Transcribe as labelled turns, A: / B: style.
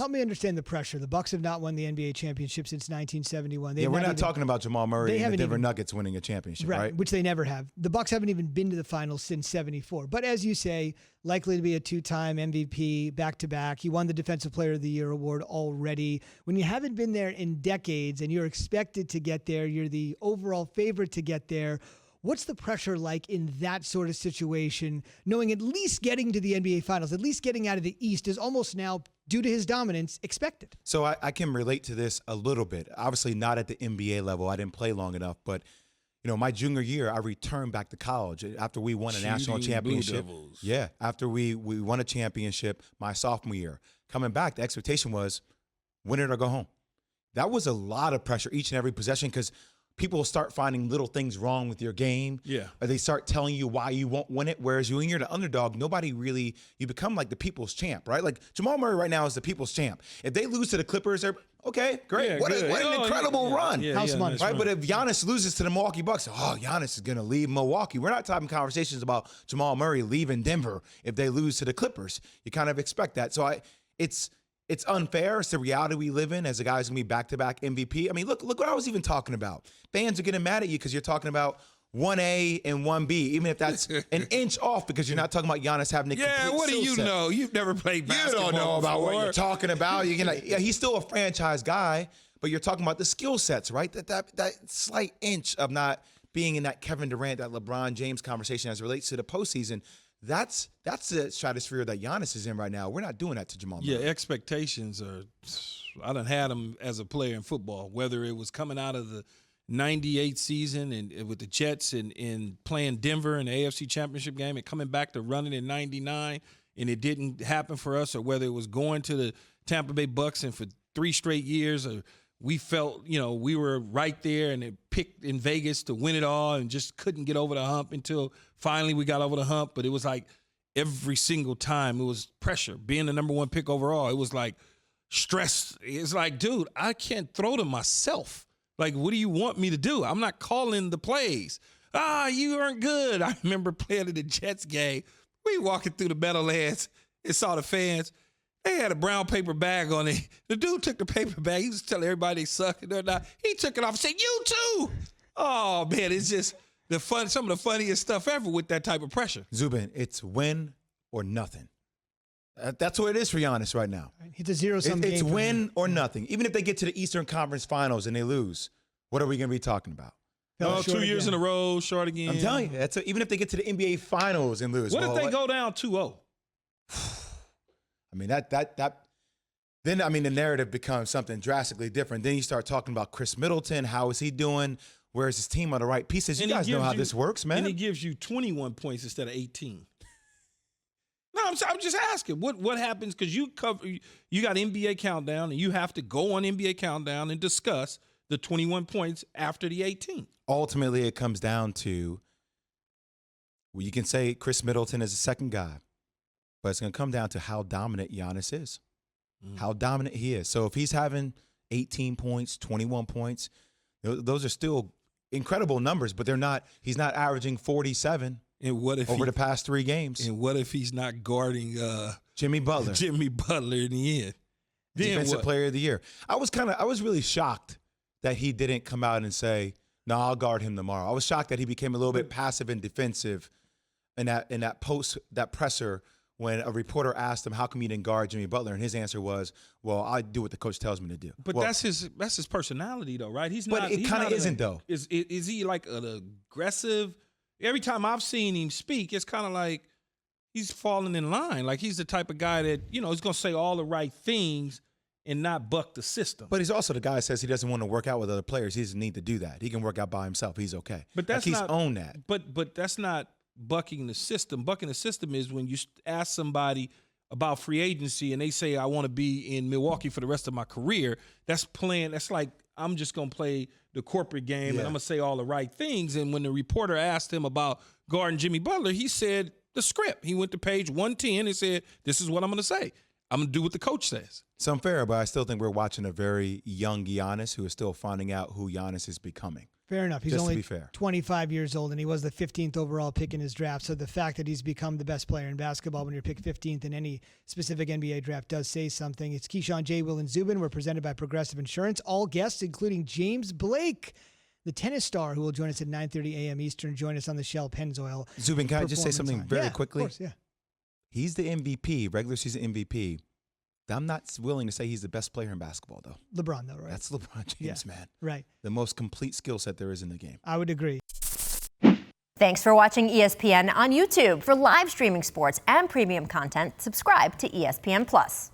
A: Help me understand the pressure. The Bucks have not won the NBA championship since 1971.
B: We're not talking about Jamal Murray and the Denver Nuggets winning a championship, right?
A: Which they never have. The Bucks haven't even been to the finals since 74. But as you say, likely to be a two-time MVP, back-to-back. He won the Defensive Player of the Year award already. When you haven't been there in decades and you're expected to get there, you're the overall favorite to get there, what's the pressure like in that sort of situation, knowing at least getting to the NBA Finals, at least getting out of the East is almost now, due to his dominance, expected?
B: So I can relate to this a little bit. Obviously not at the NBA level. I didn't play long enough. But, my junior year, I returned back to college after we won a national championship. Yeah, after we won a championship my sophomore year. Coming back, the expectation was win it or go home. That was a lot of pressure each and every possession because people start finding little things wrong with your game.
C: Yeah.
B: Or they start telling you why you won't win it. Whereas when you're the underdog, you become like the people's champ, right? Like Jamal Murray right now is the people's champ. If they lose to the Clippers, they're okay, great.
C: Yeah,
B: what an incredible run.
A: House money.
B: Right? But if Giannis loses to the Milwaukee Bucks, Giannis is going to leave Milwaukee. We're not having conversations about Jamal Murray leaving Denver if they lose to the Clippers. You kind of expect that. So it's unfair. It's the reality we live in as a guy who's going to be back-to-back MVP. I mean, look what I was even talking about. Fans are getting mad at you because you're talking about 1A and 1B, even if that's an inch off because you're not talking about Giannis having a complete
C: what do you
B: set.
C: know? You've never played basketball.
B: You don't know about
C: before.
B: what you're talking about. He's still a franchise guy, but you're talking about the skill sets, right? That slight inch of not being in that Kevin Durant, that LeBron James conversation as it relates to the postseason. That's the stratosphere that Giannis is in right now. We're not doing that to Jamal Murray.
C: Yeah, expectations are – I done had them as a player in football, whether it was coming out of the 98 season and with the Jets and playing Denver in the AFC Championship game and coming back to running in 99 and it didn't happen for us, or whether it was going to the Tampa Bay Bucks and for 3 straight years or we felt, we were right there and it picked in Vegas to win it all and just couldn't get over the hump until finally we got over the hump. But it was like every single time it was pressure. Being the number 1 pick overall, it was like stress. It's like, dude, I can't throw to myself. Like, what do you want me to do? I'm not calling the plays. You aren't good. I remember playing in the Jets game. We walking through the Meadowlands and saw the fans. They had a brown paper bag on it. The dude took the paper bag. He was telling everybody they suck and they're not. He took it off and said, "You too." Oh, man, it's just some of the funniest stuff ever with that type of pressure.
B: Zubin, it's win or nothing. That's what it is for Giannis right now.
A: It's a zero-sum game.
B: It's win or nothing. Even if they get to the Eastern Conference Finals and they lose, what are we going to be talking about?
C: 2 years in a row, short again.
B: I'm telling you, even if they get to the NBA Finals and lose.
C: What if they go down 2-0?
B: I mean, then the narrative becomes something drastically different. Then you start talking about Chris Middleton. How is he doing? Where is his team on the right pieces? You guys know how this works, man.
C: And he gives you 21 points instead of 18. No, I'm just asking. What happens? Because you got NBA Countdown, and you have to go on NBA Countdown and discuss the 21 points after the 18.
B: Ultimately, it comes down to, well, you can say Chris Middleton is the second guy. But it's going to come down to how dominant Giannis is, how dominant he is. So if he's having 18 points, 21 points, those are still incredible numbers, but he's not averaging 47 over the past 3 games.
C: And what if he's not guarding
B: Jimmy Butler?
C: Jimmy Butler in the end.
B: Defensive Player of the Year. I was really shocked that he didn't come out and say, "No, I'll guard him tomorrow." I was shocked that he became a little bit passive and defensive in that presser. When a reporter asked him, "How come you didn't guard Jimmy Butler?" and his answer was, "Well, I do what the coach tells me to do."
C: But that's his personality, though, right? He's not.
B: But it kind of isn't, though.
C: Is he like an aggressive? Every time I've seen him speak, it's kind of like he's falling in line. Like he's the type of guy that he's going to say all the right things and not buck the system.
B: But he's also the guy that says he doesn't want to work out with other players. He doesn't need to do that. He can work out by himself. He's okay.
C: But that's
B: he's owned that.
C: But that's not bucking the system. Bucking the system is when you ask somebody about free agency and they say, "I want to be in Milwaukee for the rest of my career." That's like, I'm just going to play the corporate game and I'm going to say all the right things. And when the reporter asked him about guarding Jimmy Butler, he said the script. He went to page 110 and said, "This is what I'm going to say. I'm going to do what the coach says."
B: It's unfair, but I still think we're watching a very young Giannis who is still finding out who Giannis is becoming.
A: Fair enough. He's
B: Just to
A: only
B: be fair.
A: 25 years old, and he was the 15th overall pick in his draft. So the fact that he's become the best player in basketball when you're picked 15th in any specific NBA draft does say something. It's Keyshawn, JWill, and Zubin. We're presented by Progressive Insurance. All guests, including James Blake, the tennis star, who will join us at 9:30 a.m. Eastern. Join us on the Shell Pennzoil.
B: Zubin, can I just say
A: Performance
B: something
A: Line.
B: very
A: Yeah,
B: quickly?
A: Of course, yeah.
B: He's the MVP, regular season MVP. I'm not willing to say he's the best player in basketball, though.
A: LeBron, though, right?
B: That's LeBron James, man.
A: Right.
B: The most complete skill set there is in the game.
A: I would agree.
D: Thanks for watching ESPN on YouTube. For live streaming sports and premium content, subscribe to ESPN+.